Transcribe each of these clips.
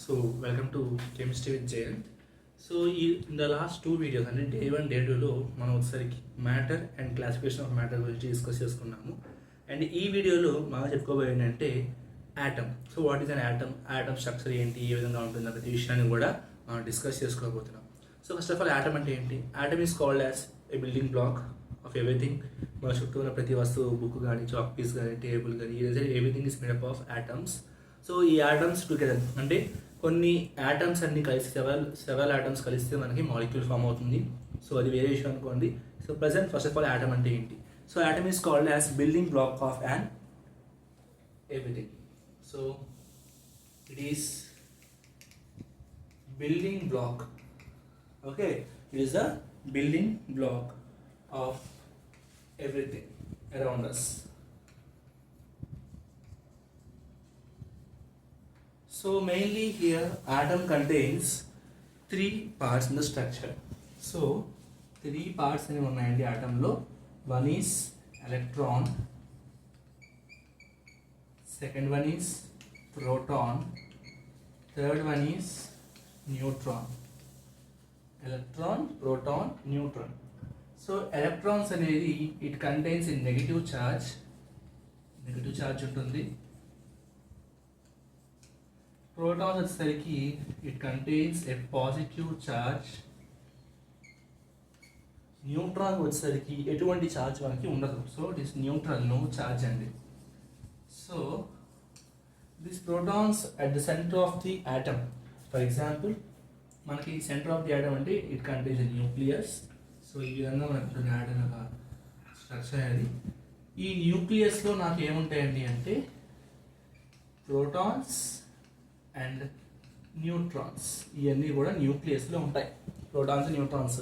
So welcome to Chemistry with Jayant. So in the last two videos అంటే day 1 day 2లో మనం ఒకసారి matter and classification of matter గురించి discuss చేసుకున్నాము. And ఈ వీడియోలో మనం చెప్పుకోబోయేది ఏంటంటే atom. So what is an atom, atom structure ఏంటి, ఏ విధంగా ఉంటుంది ప్రతి విషయాన్ని కూడా మనం డిస్కస్ చేసుకోబోతున్నాం. So first of all atom అంటే ఏంటి? Atom is called as a building block of everything. మన చుట్టూ ఉన్న ప్రతి వస్తువు, బుక్ కానీ, చాక్ పీస్ కానీ, టేబుల్ కానీ, everything is made up of atoms. So ఈ యాటమ్స్ టుగెదర్ అంటే కొన్ని యాటమ్స్ అన్ని కలిసి సెవెరల్ యాటమ్స్ కలిస్తే మనకి మాలిక్యూల్ ఫామ్ అవుతుంది. సో అది వేరే విషయం అనుకోండి. So present first of all atom అంటే ఏంటి? So atom is called as building block of an everything. So it is building block. Okay, it is the building block of everything around us. So mainly here atom contains three parts in the structure. So three parts in one atom lo. One is electron, second one is proton, third one is neutron. Electron, proton, neutron. So electrons అనేది it contains in negative charge ఉంటుంది. Protons వచ్చేసరికి it contains a positive charge. Neutron వచ్చేసరికి ఎటువంటి charge మనకి ఉండదు. So it is neutral, no charge అండి. So this protons at the centre of the atom. For example మనకి centre of the atom అంటే it contains nucleus. So ఈ విధంగా మనకు యాటమ్ ఒక స్ట్రక్చర్ అనేది. ఈ న్యూక్లియస్లో నాకు ఏముంటాయండి అంటే ప్రోటాన్స్ అండ్ న్యూట్రాన్స్. ఇవన్నీ కూడా న్యూక్లియస్లో ఉంటాయి, ప్రోటాన్స్, న్యూట్రాన్స్.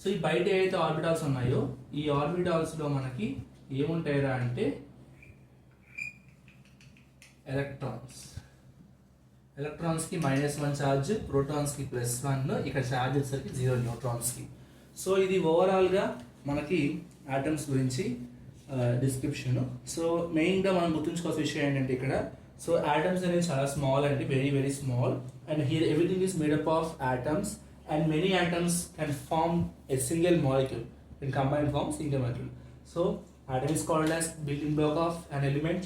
సో ఈ బయట ఏవైతే ఆర్బిటాల్స్ ఉన్నాయో ఈ ఆర్బిటాల్స్లో మనకి ఏముంటాయిరా అంటే ఎలక్ట్రాన్స్కి -1 ఛార్జ్, ప్రోటాన్స్కి +1, ఇక్కడ ఛార్జ్ వచ్చేసరికి 0 న్యూట్రాన్స్కి. సో ఇది ఓవరాల్గా మనకి యాటమ్స్ గురించి డిస్క్రిప్షన్. సో మెయిన్గా మనం గుర్తుంచుకోవాల్సిన విషయం ఏంటంటే ఇక్కడ సో యాటమ్స్ అనేది చాలా స్మాల్ అండి, very very small. And here everything is made up of atoms and many atoms can form a single molecule in combined form single molecule. So atom is called as building block of an element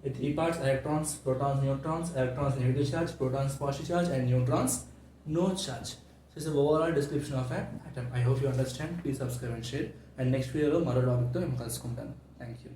with three parts: electrons, protons, neutrons. Electrons negative charge, protons positive charge, and neutrons no charge. So it's the overall description of an atom. I hope you understand. Please subscribe and share. And next video lo maro topic tho nenu kalusukuntanu. Thank you.